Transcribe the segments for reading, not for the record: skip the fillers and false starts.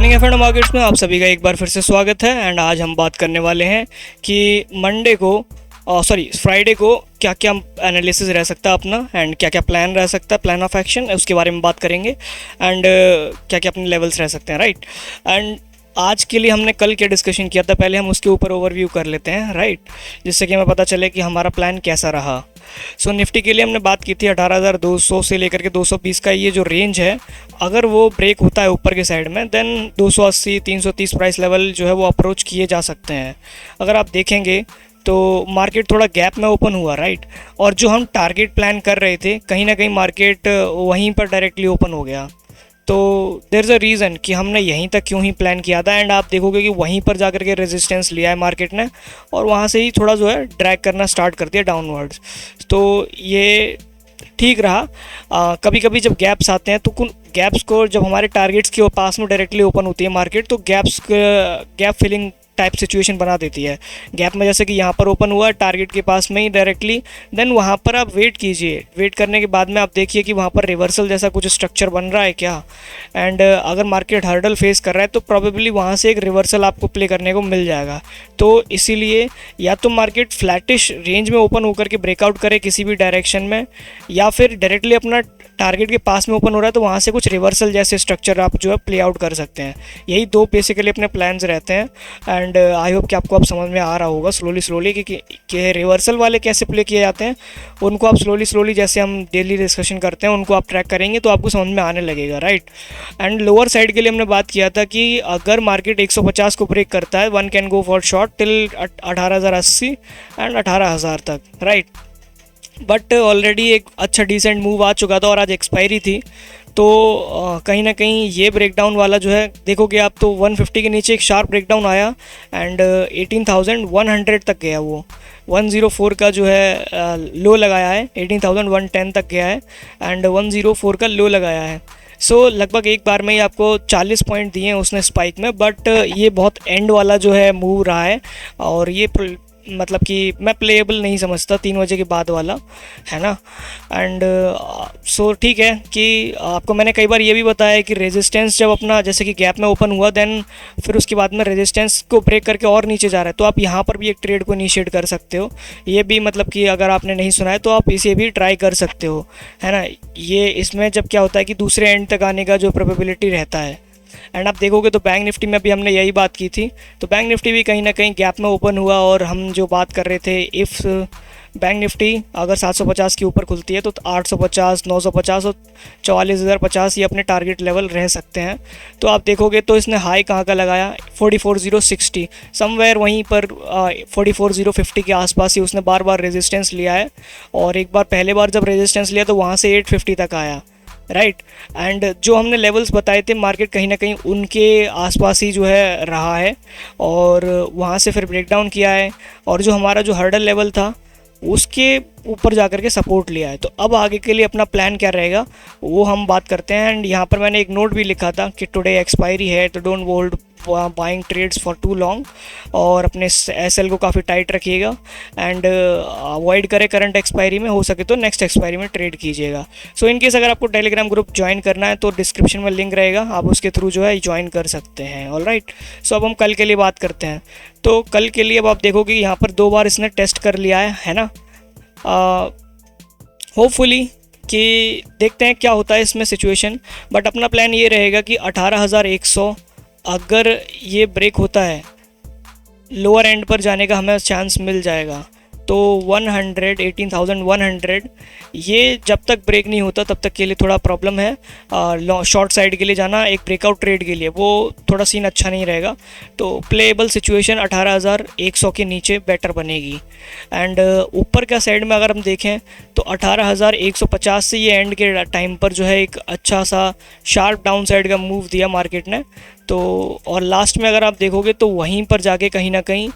Morning F and markets में आप सभी का एक बार फिर से स्वागत है। एंड आज हम बात करने वाले हैं कि फ्राइडे को क्या क्या एनालिसिस रह सकता है अपना, एंड क्या क्या प्लान रह सकता है, प्लान ऑफ एक्शन, उसके बारे में बात करेंगे। एंड क्या क्या अपने लेवल्स रह सकते हैं, राइट। एंड आज के लिए हमने कल क्या डिस्कशन किया था, पहले हम उसके ऊपर ओवरव्यू कर लेते हैं, राइट, जिससे कि हमें पता चले कि हमारा प्लान कैसा रहा। सो निफ्टी के लिए हमने बात की थी 18,200 से लेकर के 220 का ये जो रेंज है, अगर वो ब्रेक होता है ऊपर के साइड में, देन 280 330 प्राइस लेवल जो है वो अप्रोच किए जा सकते हैं। अगर आप देखेंगे तो मार्केट थोड़ा गैप में ओपन हुआ, राइट, और जो हम टारगेट प्लान कर रहे थे कहीं ना कहीं मार्केट वहीं पर डायरेक्टली ओपन हो गया। तो देयर इज़ अ रीज़न कि हमने यहीं तक क्यों ही प्लान किया था। एंड आप देखोगे कि वहीं पर जाकर के रेजिस्टेंस लिया है मार्केट ने, और वहाँ से ही थोड़ा जो है ड्रैग करना स्टार्ट कर दिया डाउनवर्ड्स। तो ये ठीक रहा। कभी कभी जब गैप्स आते हैं तो गैप्स को जब हमारे टारगेट्स के पास में डायरेक्टली ओपन होती है मार्केट, तो गैप फिलिंग टाइप सिचुएशन बना देती है। गैप में जैसे कि यहाँ पर ओपन हुआ टारगेट के पास में ही डायरेक्टली, देन वहाँ पर आप वेट कीजिए। वेट करने के बाद में आप देखिए कि वहाँ पर रिवर्सल जैसा कुछ स्ट्रक्चर बन रहा है क्या। एंड अगर मार्केट हर्डल फेस कर रहा है तो प्रोबेबली वहाँ से एक रिवर्सल आपको प्ले करने को मिल जाएगा। तो इसीलिए या तो मार्केट फ्लैटिश रेंज में ओपन होकर के ब्रेकआउट करे किसी भी डायरेक्शन में, या फिर डायरेक्टली अपना टारगेट के पास में ओपन हो रहा है तो वहाँ से कुछ रिवर्सल जैसे स्ट्रक्चर आप जो है प्ले आउट कर सकते हैं। यही दो बेसिकली अपने प्लान्स रहते हैं। एंड आई होप कि आपको अब समझ में आ रहा होगा स्लोली कि रिवर्सल वाले कैसे प्ले किए जाते हैं। उनको आप स्लोली जैसे हम डेली डिस्कशन करते हैं उनको आप ट्रैक करेंगे तो आपको समझ में आने लगेगा, राइट। एंड लोअर साइड के लिए हमने बात किया था कि अगर मार्केट 150 को ब्रेक करता है, one can go for short till 18,080 and 18,000 तक, राइट। बट ऑलरेडी एक अच्छा डिसेंट मूव आ चुका था और आज एक्सपायरी थी, तो कहीं ना कहीं ये ब्रेकडाउन वाला जो है देखोगे आप तो 150 के नीचे एक शार्प ब्रेकडाउन आया एंड 18,100 तक गया। वो 104 का जो है लो लगाया है, 18,110 तक गया है एंड 104 का लो लगाया है। सो लगभग एक बार में ही आपको 40 पॉइंट दिए हैं उसने स्पाइक में। बट ये बहुत एंड वाला जो है मूव रहा है, और ये मतलब कि मैं प्लेएबल नहीं समझता 3 बजे के बाद वाला, है ना। एंड सो ठीक है कि आपको मैंने कई बार ये भी बताया है कि रेजिस्टेंस जब अपना जैसे कि गैप में ओपन हुआ, देन फिर उसके बाद में रेजिस्टेंस को ब्रेक करके और नीचे जा रहा है, तो आप यहाँ पर भी एक ट्रेड को इनिशिएट कर सकते हो। ये भी मतलब कि अगर आपने नहीं सुना है तो आप इसे भी ट्राई कर सकते हो, है ना। ये इसमें जब क्या होता है कि दूसरे एंड तक आने का जो प्रोबेबिलिटी रहता है। एंड आप देखोगे तो बैंक निफ्टी में भी हमने यही बात की थी, तो बैंक निफ्टी भी कहीं ना कहीं गैप में ओपन हुआ, और हम जो बात कर रहे थे इफ़ बैंक निफ्टी अगर 750 के ऊपर खुलती है तो 850, 950 और 44,050 ये अपने टारगेट लेवल रह सकते हैं। तो आप देखोगे तो इसने हाई कहाँ का लगाया, 44,060 समवेयर वहीं पर 44,050 के आसपास ही उसने बार बार रेजिस्टेंस लिया है, और एक बार पहले बार जब रेजिस्टेंस लिया तो वहाँ से 850 तक आया, राइट। एंड जो हमने लेवल्स बताए थे मार्केट कहीं ना कहीं उनके आसपास ही जो है रहा है, और वहाँ से फिर ब्रेकडाउन किया है, और जो हमारा जो हर्डल लेवल था उसके ऊपर जाकर के सपोर्ट लिया है। तो अब आगे के लिए अपना प्लान क्या रहेगा वो हम बात करते हैं। एंड यहाँ पर मैंने एक नोट भी लिखा था कि टुडे एक्सपायरी है तो don't hold buying trades for too long, और अपने एसएल को काफ़ी टाइट रखिएगा एंड अवॉइड करें करंट एक्सपायरी में, हो सके तो नेक्स्ट एक्सपायरी में ट्रेड कीजिएगा। सो इनकेस अगर आपको टेलीग्राम ग्रुप ज्वाइन करना है तो डिस्क्रिप्शन में लिंक रहेगा, आप उसके थ्रू जो है ज्वाइन कर सकते हैं, ऑलराइट। सो अब हम कल के लिए बात करते हैं। तो कल के लिए अब आप देखोगे यहाँ पर 2 बार इसने टेस्ट कर लिया है ना। होपफुली कि देखते हैं क्या होता है इसमें सिचुएशन। बट अपना प्लान ये रहेगा कि 18,100 अगर ये ब्रेक होता है, लोअर एंड पर जाने का हमें चांस मिल जाएगा। तो 18,100 ये जब तक ब्रेक नहीं होता तब तक के लिए थोड़ा प्रॉब्लम है। शॉर्ट साइड के लिए जाना एक ब्रेकआउट ट्रेड के लिए वो थोड़ा सीन अच्छा नहीं रहेगा। तो प्लेएबल सिचुएशन 18,100 के नीचे बेटर बनेगी। एंड ऊपर का साइड में अगर हम देखें तो 18,150 से ये एंड के टाइम पर जो है एक अच्छा सा शार्प डाउन साइड का मूव दिया मार्केट ने। तो और लास्ट में अगर आप देखोगे तो वहीं पर जाके कहीं ना कहीं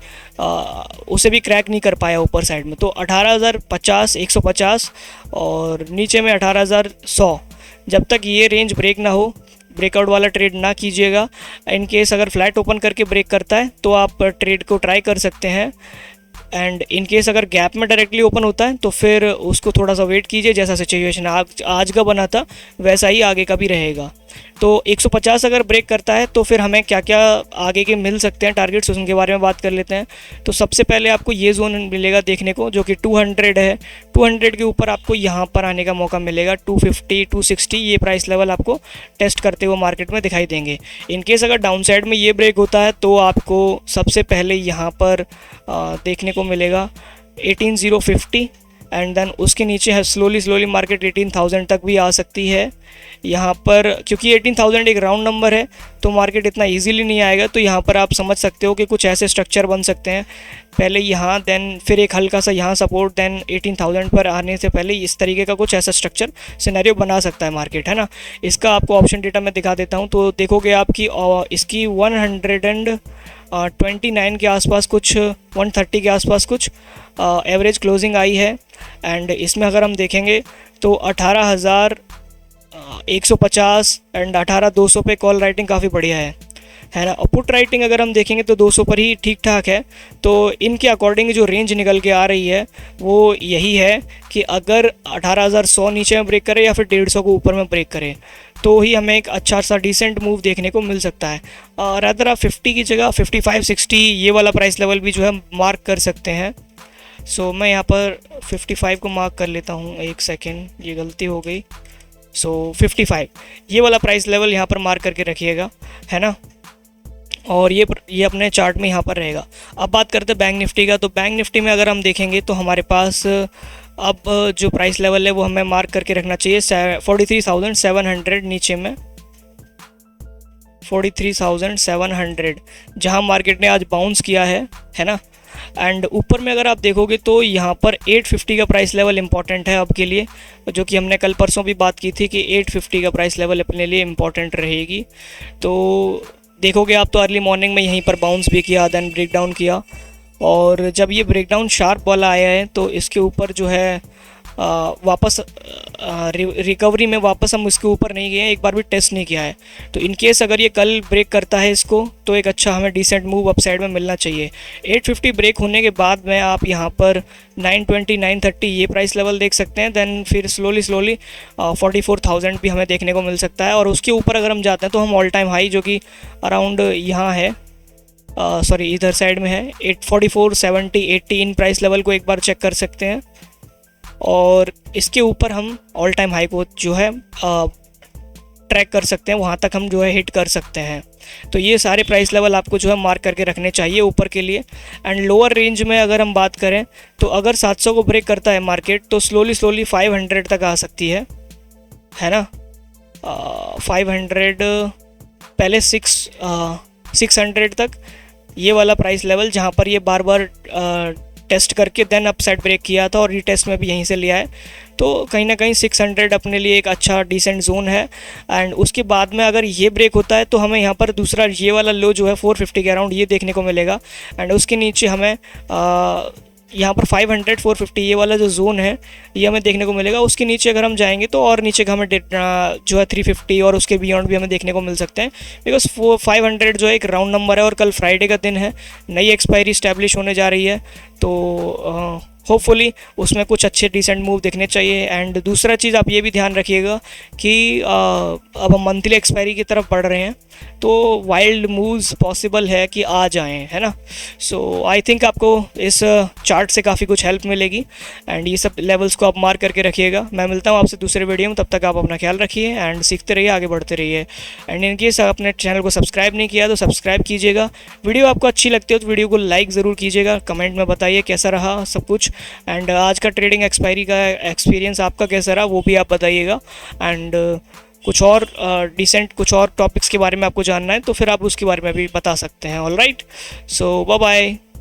उसे भी क्रैक नहीं कर पाया ऊपर साइड में। तो 18,050, 150 और नीचे में 18,100, जब तक ये रेंज ब्रेक ना हो ब्रेकआउट वाला ट्रेड ना कीजिएगा। इन केस अगर फ्लैट ओपन करके ब्रेक करता है तो आप ट्रेड को ट्राई कर सकते हैं। एंड इन केस अगर गैप में डायरेक्टली ओपन होता है तो फिर उसको थोड़ा सा वेट कीजिए, जैसा सिचुएशन आज का बना था वैसा ही आगे का भी रहेगा। तो 150 अगर ब्रेक करता है तो फिर हमें क्या क्या आगे के मिल सकते हैं टारगेट्स, उनके बारे में बात कर लेते हैं। तो सबसे पहले आपको ये जोन मिलेगा देखने को जो कि 200 है। 200 के ऊपर आपको यहाँ पर आने का मौका मिलेगा। 250 260 ये प्राइस लेवल आपको टेस्ट करते हुए मार्केट में दिखाई देंगे। इनकेस अगर डाउन साइड में ये ब्रेक होता है तो आपको सबसे पहले यहाँ पर देखने को मिलेगा 18050 एंड देन उसके नीचे है स्लोली मार्केट 18,000 तक भी आ सकती है यहाँ पर, क्योंकि 18,000 एक राउंड नंबर है तो मार्केट इतना इजीली नहीं आएगा। तो यहाँ पर आप समझ सकते हो कि कुछ ऐसे स्ट्रक्चर बन सकते हैं, पहले यहाँ देन फिर एक हल्का सा यहाँ सपोर्ट, देन 18,000 पर आने से पहले इस तरीके का कुछ ऐसा स्ट्रक्चर सिनेरियो बना सकता है मार्केट, है ना। इसका आपको ऑप्शन डेटा मैं दिखा देता हूँ। तो देखोगे आपकी इसकी 129 के आसपास कुछ 130 के आसपास कुछ एवरेज क्लोजिंग आई है। एंड इसमें अगर हम देखेंगे तो 18,150 एंड 18,200 पे कॉल राइटिंग काफ़ी बढ़िया है ना। और पुट राइटिंग अगर हम देखेंगे तो 200 पर ही ठीक ठाक है। तो इनके अकॉर्डिंग जो रेंज निकल के आ रही है वो यही है कि अगर 18,100 नीचे में ब्रेक करे या फिर 150 को ऊपर में ब्रेक करे तो ही हमें एक अच्छा सा डिसेंट मूव देखने को मिल सकता है। रादर आप 50 की जगह 55-60 ये वाला प्राइस लेवल भी जो है मार्क कर सकते हैं। सो मैं यहाँ पर 55 को मार्क कर लेता हूँ, एक सेकेंड, ये गलती हो गई। सो 55 ये वाला प्राइस लेवल यहाँ पर मार्क करके रखिएगा, है ना। और ये अपने चार्ट में यहाँ पर रहेगा। अब बात करते हैं बैंक निफ्टी का। तो बैंक निफ्टी में अगर हम देखेंगे तो हमारे पास अब जो प्राइस लेवल है वो हमें मार्क करके रखना चाहिए 43,700 नीचे में, 43,700 जहाँ मार्केट ने आज बाउंस किया है ना। एंड ऊपर में अगर आप देखोगे तो यहाँ पर 850 का प्राइस लेवल इंपॉर्टेंट है अब के लिए, जो कि हमने कल परसों भी बात की थी कि 850 का प्राइस लेवल अपने लिए इम्पॉर्टेंट रहेगी। तो देखोगे आप तो अर्ली मॉर्निंग में यहीं पर बाउंस भी किया, देन ब्रेक डाउन किया, और जब ये ब्रेक डाउन शार्प वाला आया है तो इसके ऊपर जो है वापस रिकवरी में वापस हम इसके ऊपर नहीं गए हैं, एक बार भी टेस्ट नहीं किया है। तो इन केस अगर ये कल ब्रेक करता है इसको तो एक अच्छा हमें डिसेंट मूव अपसाइड में मिलना चाहिए। 850 ब्रेक होने के बाद में आप यहाँ पर 920 930 ये प्राइस लेवल देख सकते हैं। देन फिर स्लोली 44,000 भी हमें देखने को मिल सकता है। और उसके ऊपर अगर हम जाते हैं तो हम ऑल टाइम हाई जो कि अराउंड यहाँ है, सॉरी इधर साइड में है, 844 70 80 इन प्राइस लेवल को एक बार चेक कर सकते हैं। और इसके ऊपर हम ऑल टाइम हाई को जो है ट्रैक कर सकते हैं, वहाँ तक हम जो है हिट कर सकते हैं। तो ये सारे प्राइस लेवल आपको जो है मार्क करके रखने चाहिए ऊपर के लिए। एंड लोअर रेंज में अगर हम बात करें तो अगर 700 को ब्रेक करता है मार्केट तो स्लोली 500 तक आ सकती है ना। 500 पहले 600 तक ये वाला प्राइस लेवल जहाँ पर ये बार बार टेस्ट करके देन अपसाइड ब्रेक किया था और रीटेस्ट में भी यहीं से लिया है। तो कहीं ना कहीं 600 अपने लिए एक अच्छा डिसेंट जोन है। एंड उसके बाद में अगर ये ब्रेक होता है तो हमें यहाँ पर दूसरा ये वाला लो जो है 450 के अराउंड ये देखने को मिलेगा। एंड उसके नीचे हमें यहाँ पर 500 450 ये वाला जो जोन है ये हमें देखने को मिलेगा। उसके नीचे अगर हम जाएंगे तो और नीचे का हमें जो है 350 और उसके बियॉन्ड भी हमें देखने को मिल सकते हैं, बिकॉज 500 जो है एक राउंड नंबर है और कल फ्राइडे का दिन है, नई एक्सपायरी इस्टेब्लिश होने जा रही है। तो होपफुली उसमें कुछ अच्छे डिसेंट मूव देखने चाहिए। एंड दूसरा चीज़ आप ये भी ध्यान रखिएगा कि अब हम मंथली एक्सपायरी की तरफ बढ़ रहे हैं तो वाइल्ड मूव्स पॉसिबल है कि आ जाएं, है ना। सो आई थिंक आपको इस चार्ट से काफ़ी कुछ हेल्प मिलेगी। एंड ये सब लेवल्स को आप मार्क करके रखिएगा। मैं मिलता हूँ आपसे दूसरे वीडियो में, तब तक आप अपना ख्याल रखिए एंड सीखते रहिए, आगे बढ़ते रहिए। एंड इन केस आप अपने चैनल को सब्सक्राइब नहीं किया तो सब्सक्राइब कीजिएगा। वीडियो आपको अच्छी लगती है तो वीडियो को लाइक ज़रूर कीजिएगा, कमेंट में बताइए कैसा रहा सब कुछ। एंड आज का ट्रेडिंग एक्सपायरी का एक्सपीरियंस आपका कैसा रहा वो भी आप बताइएगा। एंड कुछ और डिसेंट कुछ और टॉपिक्स के बारे में आपको जानना है तो फिर आप उसके बारे में भी बता सकते हैं। ऑल राइट, सो बाय बाय।